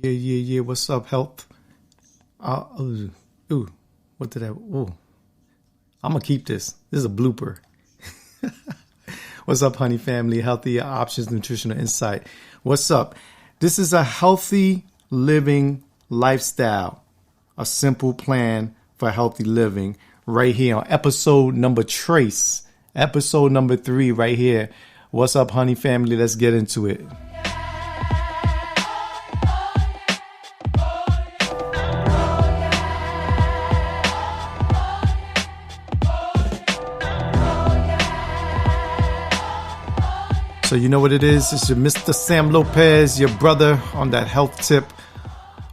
Yeah. What's up, health? Ooh, what did I? Ooh, I'm gonna keep this. This is a blooper. What's up, honey family? Healthy options, nutritional insight. What's up? This is a healthy living lifestyle, a simple plan for healthy living. Right here on episode number 3, right here. What's up, honey family? Let's get into it. So you know what it is? It's your Mr. Sam Lopez, your brother on that health tip.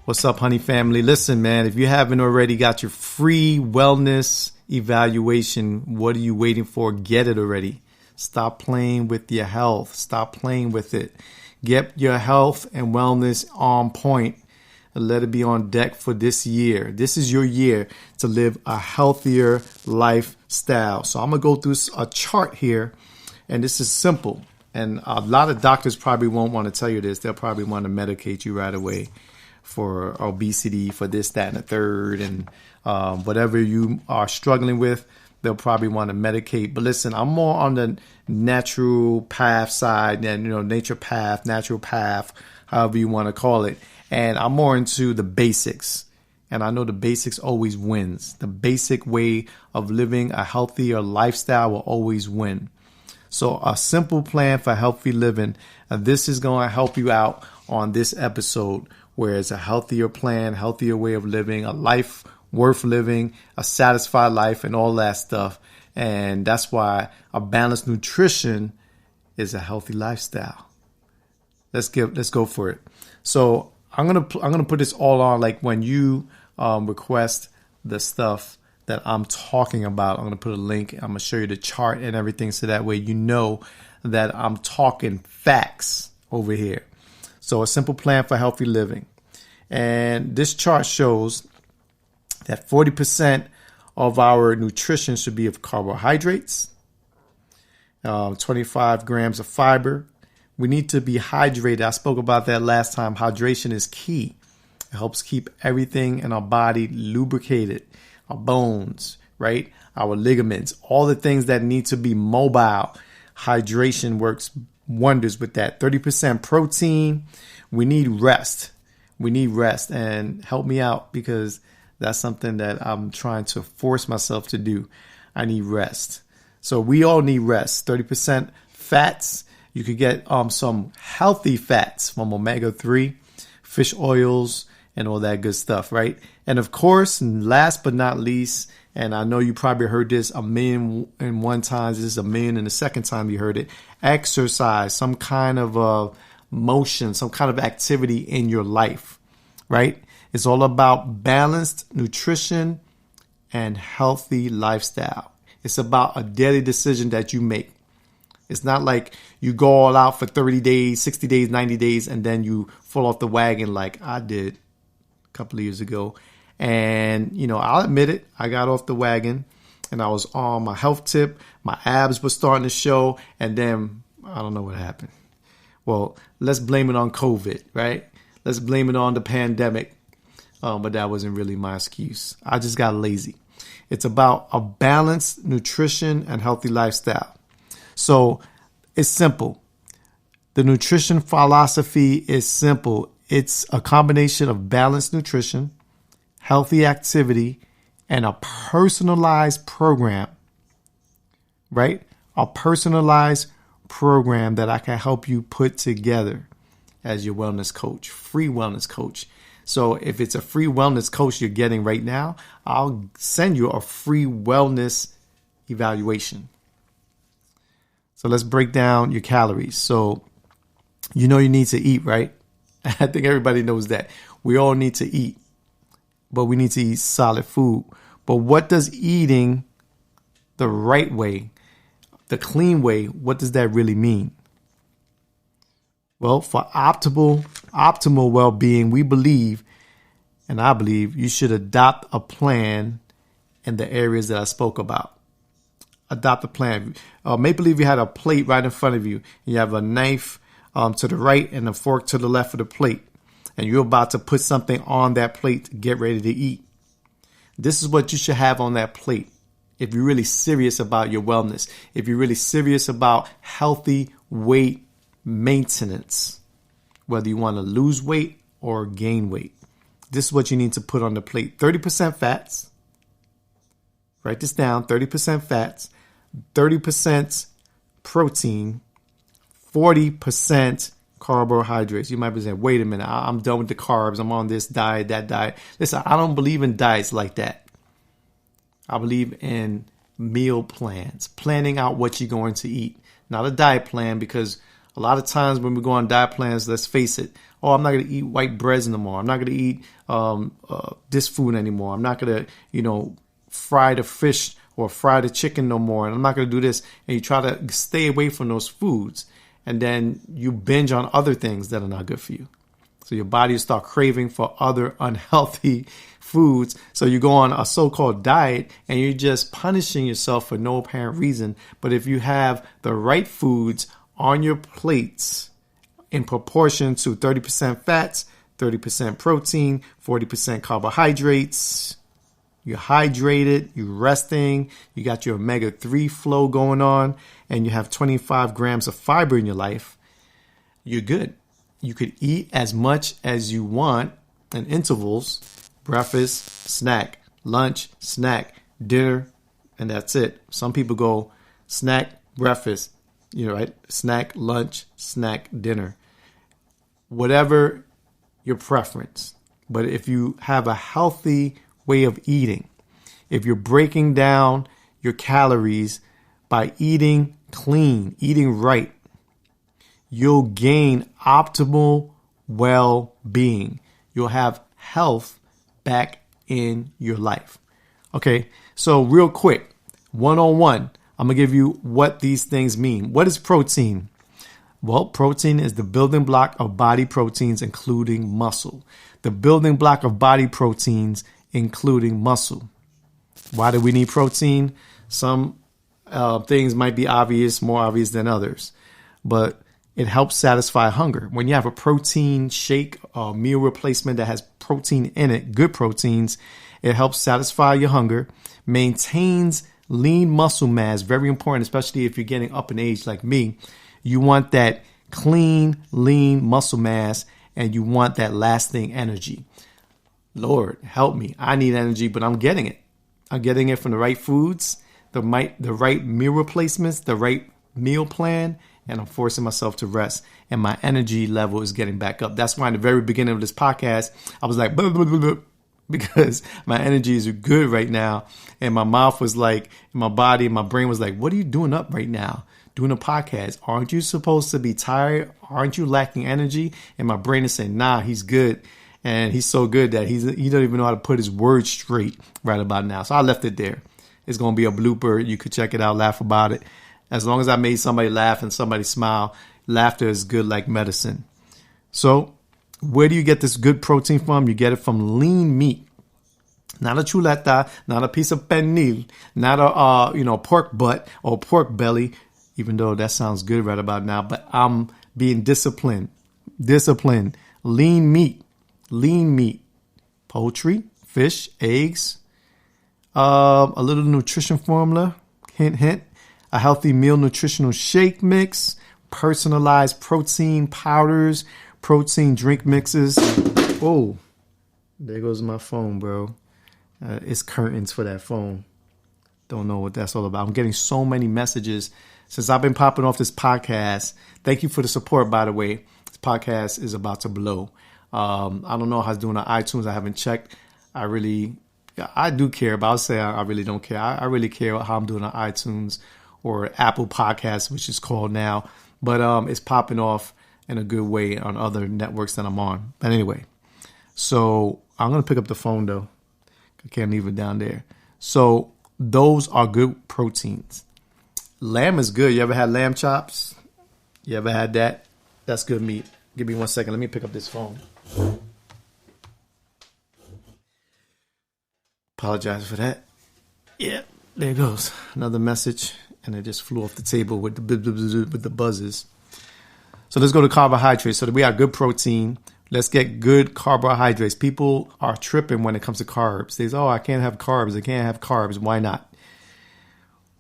What's up, honey family? Listen, man, if you haven't already got your free wellness evaluation, what are you waiting for? Get it already. Stop playing with your health. Stop playing with it. Get your health and wellness on point and let it be on deck for this year. This is your year to live a healthier lifestyle. So I'm going to go through a chart here, and this is simple. And a lot of doctors probably won't want to tell you this. They'll probably want to medicate you right away for obesity, for this, that, and the third. And whatever you are struggling with, they'll probably want to medicate. But listen, I'm more on the natural path side and, natural path, however you want to call it. And I'm more into the basics. And I know the basics always wins. The basic way of living a healthier lifestyle will always win. So a simple plan for healthy living. This is going to help you out on this episode, where it's a healthier plan, healthier way of living, a life worth living, a satisfied life, and all that stuff. And that's why a balanced nutrition is a healthy lifestyle. Let's go for it. So I'm gonna put this all on, like when you request the stuff that I'm talking about. I'm going to put a link. I'm going to show you the chart and everything, so that way you know that I'm talking facts over here. So a simple plan for healthy living. And this chart shows that 40% of our nutrition should be of carbohydrates, 25 grams of fiber. We need to be hydrated. I spoke about that last time. Hydration is key. It helps keep everything in our body lubricated. Our bones, right? Our ligaments, all the things that need to be mobile. Hydration works wonders with that. 30% protein. We need rest. And help me out, because that's something that I'm trying to force myself to do. I need rest. So we all need rest. 30% fats. You could get some healthy fats from omega-3, fish oils, and all that good stuff, right? And of course, last but not least, and I know you probably heard this a million and one times, this is a million and the second time you heard it, exercise, some kind of motion, some kind of activity in your life, right? It's all about balanced nutrition and healthy lifestyle. It's about a daily decision that you make. It's not like you go all out for 30 days, 60 days, 90 days, and then you fall off the wagon like I did couple of years ago. And I'll admit it, I got off the wagon and I was on my health tip. My abs were starting to show, and then I don't know what happened. Well, let's blame it on COVID, right? Let's blame it on the pandemic. But that wasn't really my excuse. I just got lazy. It's about a balanced nutrition and healthy lifestyle. So it's simple. The nutrition philosophy is simple. It's a combination of balanced nutrition, healthy activity, and a personalized program, right? A personalized program that I can help you put together as your wellness coach, free wellness coach. So if it's a free wellness coach you're getting right now, I'll send you a free wellness evaluation. So let's break down your calories. So you need to eat, right? I think everybody knows that. We all need to eat, but we need to eat solid food. But what does eating the right way, the clean way, what does that really mean? Well, for optimal well-being, we believe, and I believe, you should adopt a plan in the areas that I spoke about. Adopt a plan. Make believe you had a plate right in front of you. You have a knife to the right and a fork to the left of the plate. and you're about to put something on that plate to get ready to eat. This is what you should have on that plate. If you're really serious about your wellness, if you're really serious about healthy weight maintenance, whether you want to lose weight or gain weight, this is what you need to put on the plate. 30% fats. Write this down. 30% fats, 30% protein, 40% carbohydrates. You might be saying, wait a minute, I'm done with the carbs. I'm on this diet, that diet. Listen, I don't believe in diets like that. I believe in meal plans, planning out what you're going to eat, not a diet plan, because a lot of times when we go on diet plans, let's face it, oh, I'm not going to eat white breads no more. I'm not going to eat this food anymore. I'm not going to, fry the fish or fry the chicken no more. And I'm not going to do this. And you try to stay away from those foods. And then you binge on other things that are not good for you. So your body will start craving for other unhealthy foods. So you go on a so-called diet and you're just punishing yourself for no apparent reason. But if you have the right foods on your plates in proportion to 30% fats, 30% protein, 40% carbohydrates, you're hydrated, you're resting, you got your omega-3 flow going on, and you have 25 grams of fiber in your life, you're good. You could eat as much as you want in intervals, breakfast, snack, lunch, snack, dinner, and that's it. Some people go snack, breakfast, right? Snack, lunch, snack, dinner. Whatever your preference. But if you have a healthy way of eating, if you're breaking down your calories by eating clean, eating right, you'll gain optimal well-being. You'll have health back in your life. Okay, so real quick, 101, I'm going to give you what these things mean. What is protein? Well, protein is the building block of body proteins, including muscle. The building block of body proteins, including muscle. Why do we need protein? Some things might be obvious, more obvious than others, but it helps satisfy hunger. When you have a protein shake or meal replacement that has protein in it, good proteins, it helps satisfy your hunger, maintains lean muscle mass, very important, especially if you're getting up in age like me. You want that clean, lean muscle mass, and you want that lasting energy. Lord, help me. I need energy, but I'm getting it. I'm getting it from the right foods, the right meal replacements, the right meal plan, and I'm forcing myself to rest. And my energy level is getting back up. That's why in the very beginning of this podcast, I was like, blah, blah, blah, blah, because my energy is good right now. And my mouth was like, my body, my brain was like, what are you doing up right now? Doing a podcast. Aren't you supposed to be tired? Aren't you lacking energy? And my brain is saying, nah, he's good. And he's so good that he don't even know how to put his words straight right about now. So I left it there. It's going to be a blooper. You could check it out, laugh about it. As long as I made somebody laugh and somebody smile, laughter is good like medicine. So where do you get this good protein from? You get it from lean meat. Not a chuleta, not a piece of pernil, not a pork butt or pork belly, even though that sounds good right about now. But I'm being disciplined. Lean meat, poultry, fish, eggs, a little nutrition formula, hint, a healthy meal nutritional shake mix, personalized protein powders, protein drink mixes. Oh, there goes my phone, bro. It's curtains for that phone. Don't know what that's all about. I'm getting so many messages since I've been popping off this podcast. Thank you for the support, by the way. This podcast is about to blow. I don't know how it's doing on iTunes. I haven't checked. I do care, but I'll say I really don't care. I really care how I'm doing on iTunes or Apple Podcasts, which is called now. But it's popping off in a good way on other networks that I'm on. But anyway, so I'm going to pick up the phone, though. I can't leave it down there. So those are good proteins. Lamb is good. You ever had lamb chops? You ever had that? That's good meat. Give me 1 second. Let me pick up this phone. Apologize for that. Yeah, there it goes. Another message. And it just flew off the table with the buzzes. So let's go to carbohydrates. So we have good protein, Let's get good carbohydrates. People are tripping when it comes to carbs. They say, oh, I can't have carbs. I can't have carbs. Why not?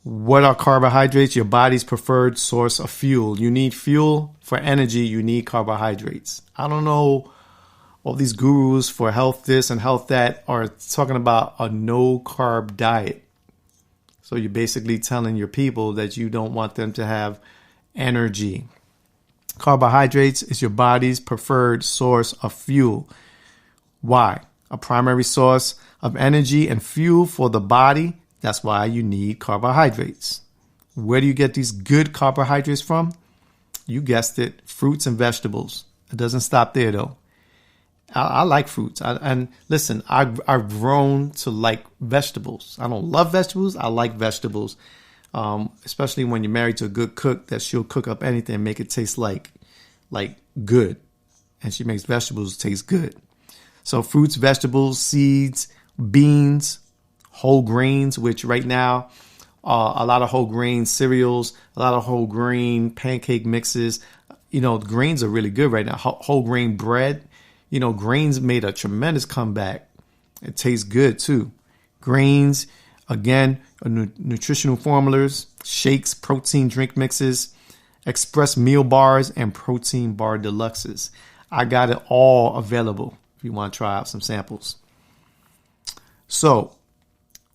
What are carbohydrates? Your body's preferred source of fuel. You need fuel for energy. You need carbohydrates. I don't know. All these gurus for health this and health that are talking about a no carb diet. So you're basically telling your people that you don't want them to have energy. Carbohydrates is your body's preferred source of fuel. Why? A primary source of energy and fuel for the body. That's why you need carbohydrates. Where do you get these good carbohydrates from? You guessed it, fruits and vegetables. It doesn't stop there though. I like fruits. And listen, I've grown to like vegetables. I don't love vegetables. I like vegetables, especially when you're married to a good cook that she'll cook up anything and make it taste like good. And she makes vegetables taste good. So fruits, vegetables, seeds, beans, whole grains, which right now, a lot of whole grain cereals, a lot of whole grain pancake mixes. Grains are really good right now. Whole grain bread. Grains made a tremendous comeback. It tastes good too. Grains, again, nutritional formulas, shakes, protein drink mixes, express meal bars, and protein bar deluxes. I got it all available if you want to try out some samples. So,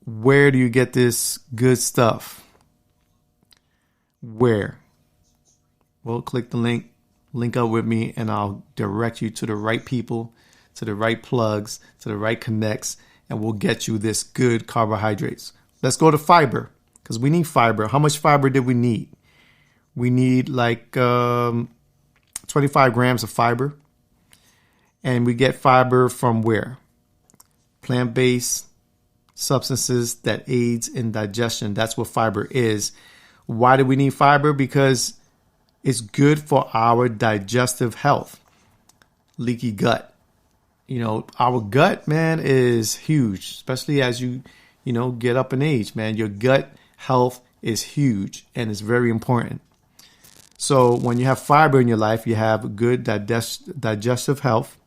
where do you get this good stuff? Where? Well, click the link up with me, and I'll direct you to the right people, to the right plugs, to the right connects, and we'll get you this good carbohydrates. Let's go to fiber, because we need fiber. How much fiber did we need? We need like 25 grams of fiber. And we get fiber from where? Plant-based substances that aids in digestion. That's what fiber is. Why do we need fiber? Because it's good for our digestive health. Leaky gut. Our gut, man, is huge, especially as you get up in age, man. Your gut health is huge and it's very important. So when you have fiber in your life, you have good digestive health.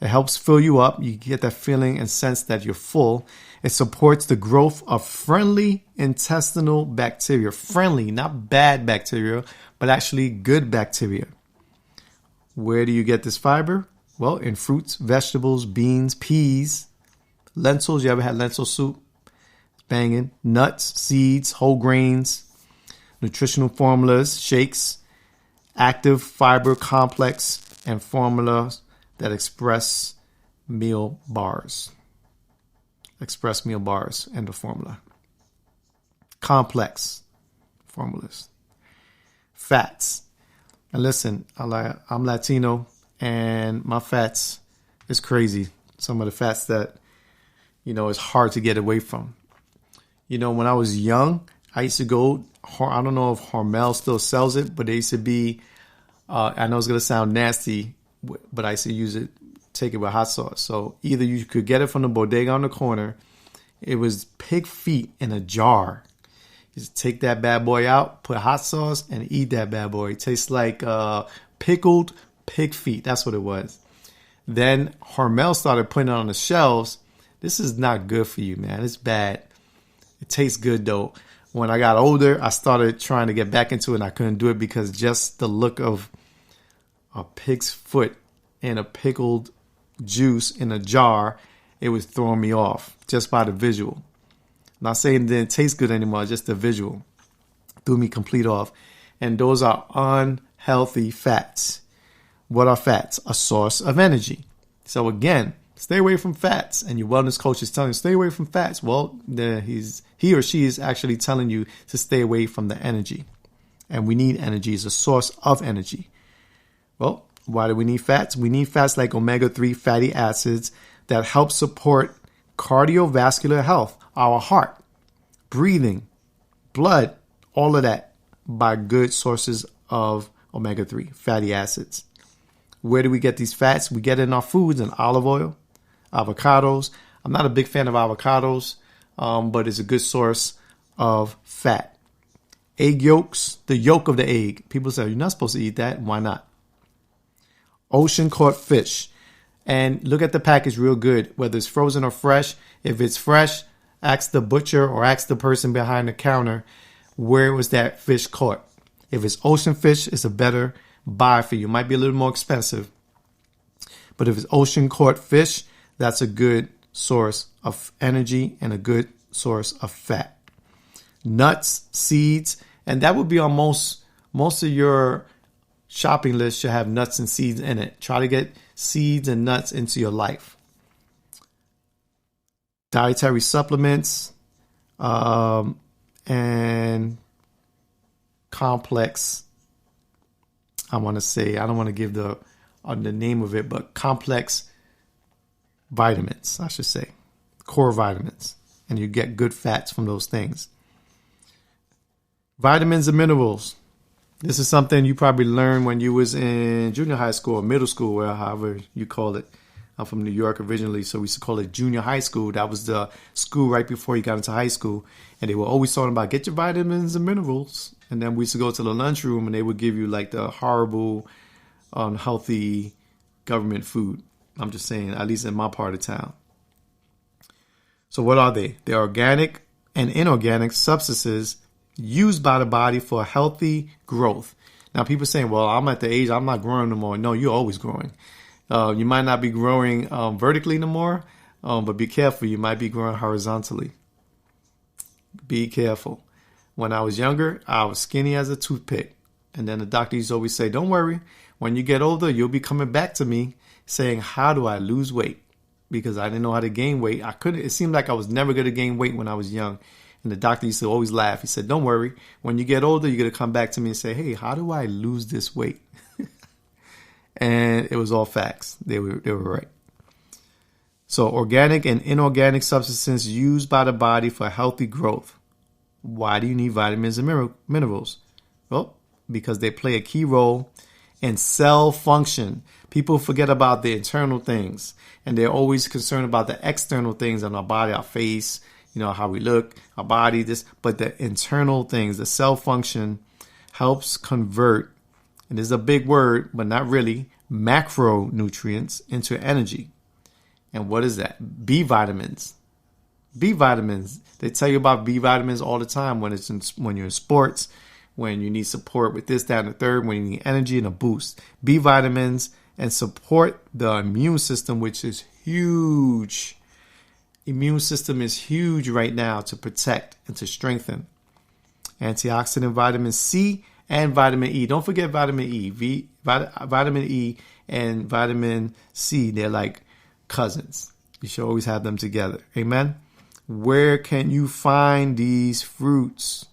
It helps fill you up. You get that feeling and sense that you're full. It supports the growth of friendly intestinal bacteria. Friendly, not bad bacteria, but actually good bacteria. Where do you get this fiber? Well, in fruits, vegetables, beans, peas, lentils. You ever had lentil soup? It's banging. Nuts, seeds, whole grains, nutritional formulas, shakes, active fiber complex, and formulas that express meal bars. Express meal bars and the formula. Complex formulas. Fats. And listen, I'm Latino and my fats is crazy. Some of the fats that, is hard to get away from. When I was young, I used to go, I don't know if Hormel still sells it, but they used to be, I know it's going to sound nasty, but I used to take it with hot sauce. So either you could get it from the bodega on the corner. It was pig feet in a jar. You just take that bad boy out, put hot sauce, and eat that bad boy. It tastes like pickled pig feet. That's what it was. Then Hormel started putting it on the shelves. This is not good for you, man. It's bad. It tastes good, though. When I got older, I started trying to get back into it, and I couldn't do it because just the look of a pig's foot and a pickled juice in a jar, it was throwing me off just by the visual. I'm not saying it didn't taste good anymore, just the visual threw me complete off. And those are unhealthy fats. What are fats? A source of energy. So again, stay away from fats. And your wellness coach is telling you, stay away from fats. Well, he or she is actually telling you to stay away from the energy. And we need energy as a source of energy. Well, why do we need fats? We need fats like omega-3 fatty acids that help support cardiovascular health, our heart, breathing, blood, all of that by good sources of omega-3 fatty acids. Where do we get these fats? We get it in our foods and olive oil, avocados. I'm not a big fan of avocados, but it's a good source of fat. Egg yolks, the yolk of the egg. People say, you're not supposed to eat that. Why not? Ocean caught fish. And look at the package real good, whether it's frozen or fresh. If it's fresh, ask the butcher or ask the person behind the counter, where was that fish caught? If it's ocean fish, it's a better buy for you. It might be a little more expensive. But if it's ocean caught fish, that's a good source of energy and a good source of fat. Nuts, seeds, and that would be on most of your shopping list should have nuts and seeds in it. Try to get seeds and nuts into your life. Dietary supplements and complex. I want to say, I don't want to give the name of it, but complex vitamins, I should say, core vitamins, and you get good fats from those things. Vitamins and minerals. This is something you probably learned when you was in junior high school or middle school, or however you call it. I'm from New York originally, so we used to call it junior high school. That was the school right before you got into high school. And they were always talking about get your vitamins and minerals. And then we used to go to the lunchroom and they would give you like the horrible, unhealthy government food. I'm just saying, at least in my part of town. So what are they? They're organic and inorganic substances used by the body for healthy growth. Now, people saying, well, I'm at the age, I'm not growing no more. No, you're always growing. You might not be growing vertically no more, but be careful. You might be growing horizontally. Be careful. When I was younger, I was skinny as a toothpick. And then the doctor used to always say, don't worry. When you get older, you'll be coming back to me saying, how do I lose weight? Because I didn't know how to gain weight. It seemed like I was never going to gain weight when I was young. And the doctor used to always laugh. He said, don't worry. When you get older, you're going to come back to me and say, hey, how do I lose this weight? And it was all facts. They were right. So organic and inorganic substances used by the body for healthy growth. Why do you need vitamins and minerals? Well, because they play a key role in cell function. People forget about the internal things, and they're always concerned about the external things on our body, our face, how we look, our body, but the internal things, the cell function helps convert, and this is a big word, but not really, macronutrients into energy. And what is that? B vitamins. B vitamins. They tell you about B vitamins all the time when you're in sports, when you need support with this, that, and the third, when you need energy and a boost. B vitamins and support the immune system, which is huge. Immune system is huge right now to protect and to strengthen. Antioxidant vitamin C and vitamin E. Don't forget vitamin E. Vitamin E and vitamin C, they're like cousins. You should always have them together. Amen. Where can you find these fruits?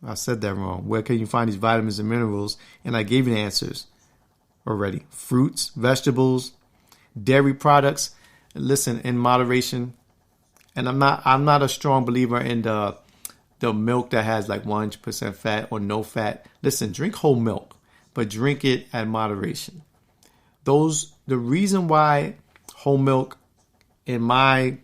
I said that wrong. Where can you find these vitamins and minerals? And I gave you the answers already. Fruits, vegetables, dairy products. Listen, in moderation. And I'm not a strong believer in the milk that has like 100% fat or no fat. Listen, drink whole milk, but drink it at moderation. The reason why whole milk, in my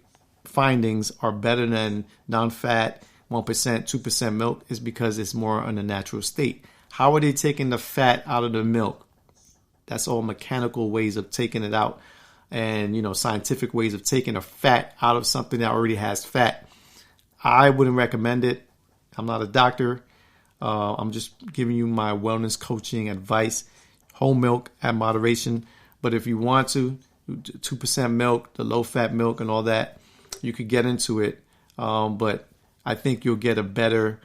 findings, are better than non-fat 1%, 2% milk is because it's more in a natural state. How are they taking the fat out of the milk? That's all mechanical ways of taking it out, and scientific ways of taking a fat out of something that already has fat. I wouldn't recommend it. I'm not a doctor. I'm just giving you my wellness coaching advice. Whole milk at moderation. But if you want to, 2% milk, the low-fat milk and all that, you could get into it. But I think you'll get a better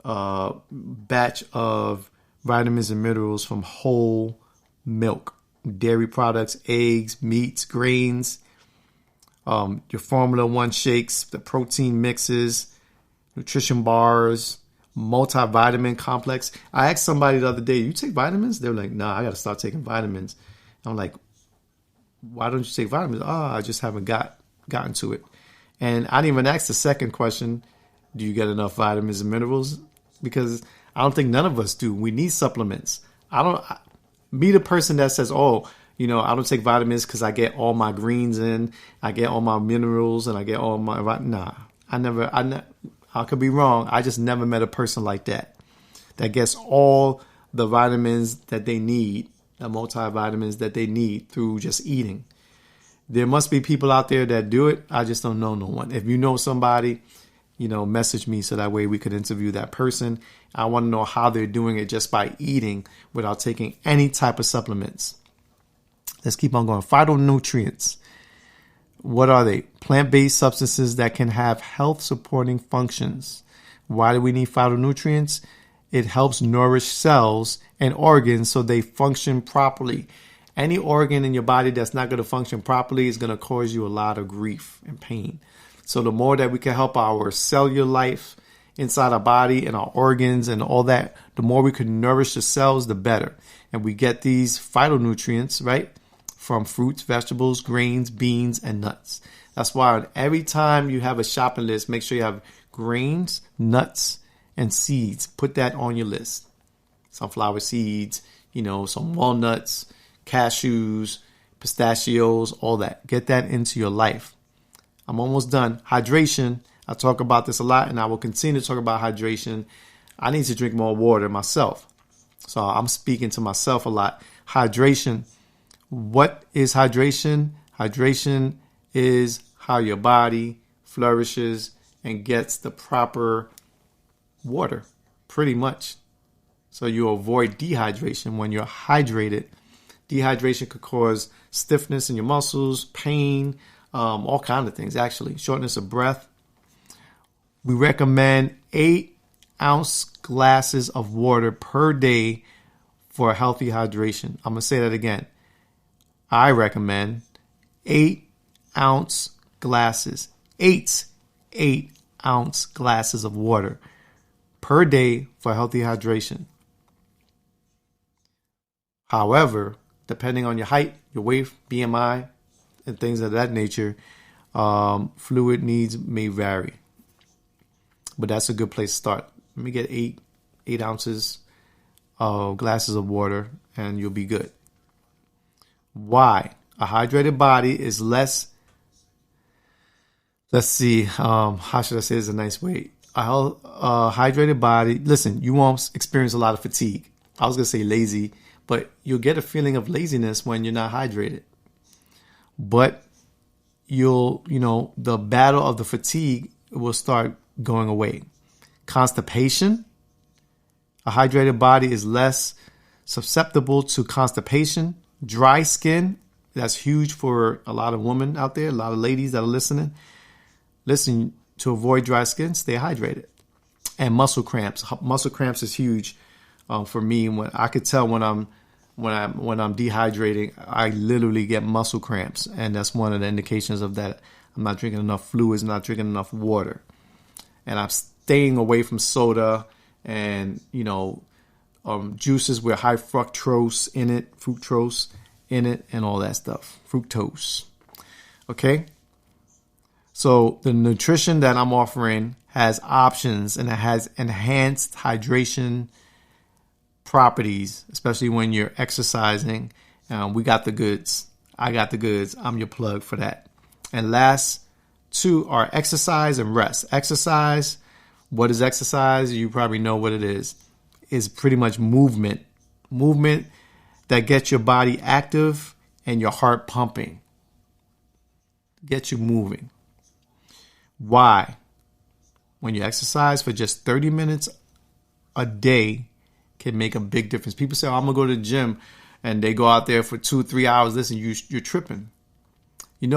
batch of vitamins and minerals from whole milk. Dairy products, eggs, meats, grains, your Formula 1 shakes, the protein mixes, nutrition bars, multivitamin complex. I asked somebody the other day, you take vitamins? They were like, nah, I got to start taking vitamins. I'm like, why don't you take vitamins? I just haven't gotten to it. And I didn't even ask the second question, do you get enough vitamins and minerals? Because I don't think none of us do. We need supplements. Be the person that says, I don't take vitamins because I get all my greens in, I get all my minerals, and I get all my... Nah, I could be wrong. I just never met a person like that gets all the vitamins that they need the multivitamins that they need through just eating. There must be people out there that do it. I just don't know no one. If you know somebody, message me so that way we could interview that person. I want to know how they're doing it just by eating without taking any type of supplements. Let's keep on going. Phytonutrients. What are they? Plant-based substances that can have health-supporting functions. Why do we need phytonutrients? It helps nourish cells and organs so they function properly. Any organ in your body that's not going to function properly is going to cause you a lot of grief and pain. So the more that we can help our cellular life inside our body and our organs and all that, the more we can nourish the cells, the better. And we get these phytonutrients, right, from fruits, vegetables, grains, beans, and nuts. That's why every time you have a shopping list, make sure you have grains, nuts, and seeds. Put that on your list. Sunflower seeds, some walnuts, cashews, pistachios, all that. Get that into your life. I'm almost done. Hydration. I talk about this a lot, and I will continue to talk about hydration. I need to drink more water myself. So I'm speaking to myself a lot. Hydration. What is hydration? Hydration is how your body flourishes and gets the proper water, pretty much. So you avoid dehydration. When you're hydrated, dehydration could cause stiffness in your muscles, pain, all kinds of things, actually. Shortness of breath. We recommend 8-ounce glasses of water per day for healthy hydration. I'm going to say that again. I recommend 8-ounce glasses, 8-ounce glasses of water per day for healthy hydration. However, depending on your height, your weight, BMI, and things of that nature, fluid needs may vary. But that's a good place to start. Let me get 8 ounces of glasses of water and you'll be good. Why? A hydrated body is less, let's see, how should I say this in a nice way? A hydrated body, listen, you won't experience a lot of fatigue. I was going to say lazy, but you'll get a feeling of laziness when you're not hydrated. But the battle of the fatigue will start going away. Constipation. A hydrated body is less susceptible to constipation. Dry skin. That's huge for a lot of women out there, a lot of ladies that are listening. Listen, to avoid dry skin, stay hydrated. And muscle cramps. Muscle cramps is huge for me. When I could tell when I'm dehydrating, I literally get muscle cramps, and that's one of the indications of that. I'm not drinking enough fluids, not drinking enough water, and I'm staying away from soda and juices with high fructose in it, and all that stuff. Fructose. Okay. So the nutrition that I'm offering has options, and it has enhanced hydration properties, especially when you're exercising. We got the goods. I got the goods. I'm your plug for that. And last two are exercise and rest. Exercise. What is exercise? You probably know what it is. It's pretty much movement. Movement that gets your body active and your heart pumping. Get you moving. Why? When you exercise for just 30 minutes a day can make a big difference. People say, I'm going to go to the gym, and they go out there for 2-3 hours. Listen, you're tripping. A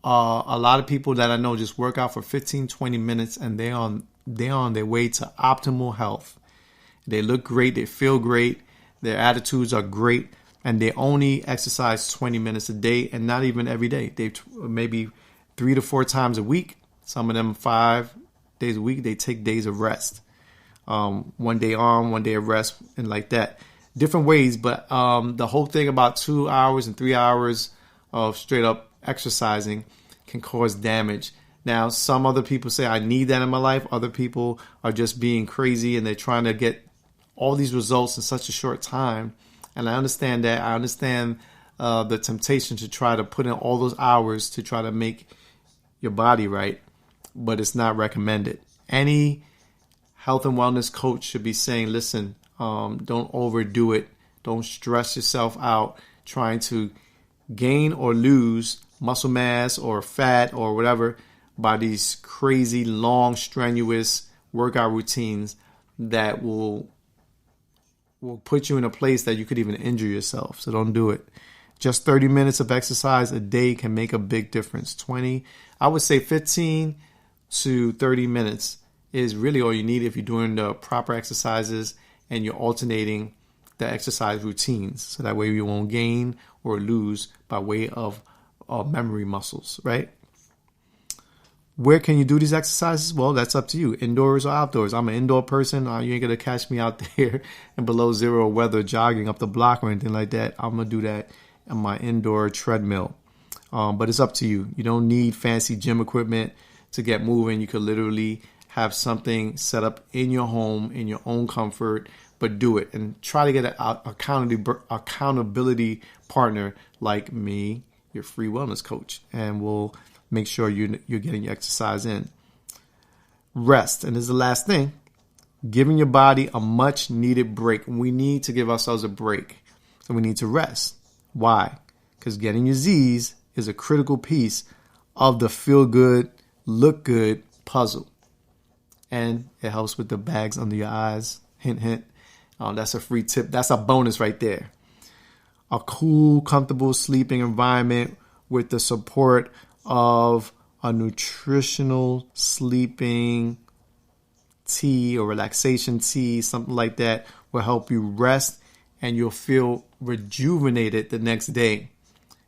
lot of people that I know just work out for 15-20 minutes, and they're on their way to optimal health. They look great. They feel great. Their attitudes are great, and they only exercise 20 minutes a day, and not even every day. They maybe 3 to 4 times a week. Some of them 5 days a week. They take days of rest. 1 day on, 1 day of rest, and like that. Different ways, but the whole thing about 2 hours and 3 hours of straight up exercising can cause damage. Now, some other people say, I need that in my life. Other people are just being crazy, and they're trying to get all these results in such a short time. And I understand that. I understand the temptation to try to put in all those hours to try to make your body right, but it's not recommended. Any health and wellness coach should be saying, listen, don't overdo it. Don't stress yourself out trying to gain or lose muscle mass or fat or whatever by these crazy, long, strenuous workout routines that will put you in a place that you could even injure yourself. So don't do it. Just 30 minutes of exercise a day can make a big difference. 20, I would say 15 to 30 minutes is really all you need if you're doing the proper exercises and you're alternating the exercise routines. So that way you won't gain or lose by way of memory muscles, right? Where can you do these exercises? Well, that's up to you. Indoors or outdoors. I'm an indoor person. You ain't going to catch me out there in below zero weather jogging up the block or anything like that. I'm going to do that on my indoor treadmill. But it's up to you. You don't need fancy gym equipment to get moving. You could literally have something set up in your home, in your own comfort, but do it. And try to get an accountability partner like me, your free wellness coach. And we'll make sure you're getting your exercise in. Rest. And this is the last thing. Giving your body a much needed break. We need to give ourselves a break. And we need to rest. Why? Because getting your Z's is a critical piece of the feel good, look good puzzle. And it helps with the bags under your eyes. Hint, hint. That's a free tip. That's a bonus right there. A cool, comfortable sleeping environment with the support of a nutritional sleeping tea or relaxation tea, something like that, will help you rest and you'll feel rejuvenated the next day.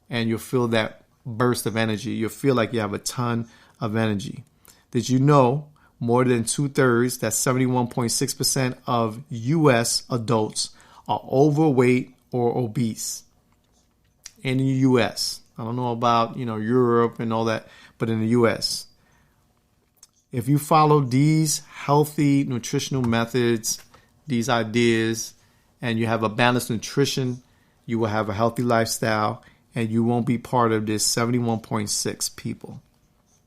And you'll feel that burst of energy. You'll feel like you have a ton of energy. Did you know more than 2/3, that's 71.6% of U.S. adults are overweight or obese in the U.S.? I don't know about, Europe and all that, but in the U.S., if you follow these healthy nutritional methods, these ideas, and you have a balanced nutrition, you will have a healthy lifestyle and you won't be part of this 71.6 people,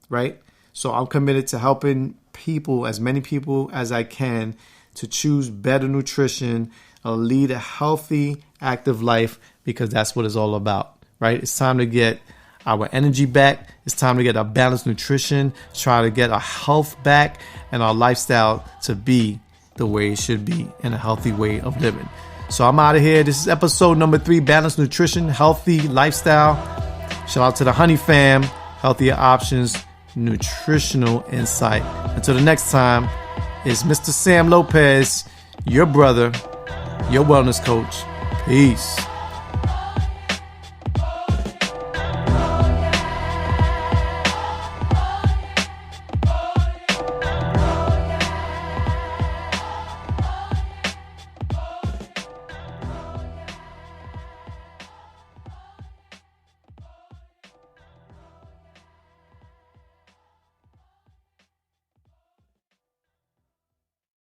right? So I'm committed to helping people, as many people as I can, to choose better nutrition, lead a healthy, active life, because that's what it's all about. Right? It's time to get our energy back. It's time to get our balanced nutrition, try to get our health back and our lifestyle to be the way it should be in a healthy way of living. So I'm out of here. This is episode number 3, balanced nutrition, healthy lifestyle. Shout out to the Honey Fam, healthier options, nutritional insight. Until the next time, it's Mr. Sam Lopez, your brother, your wellness coach. Peace.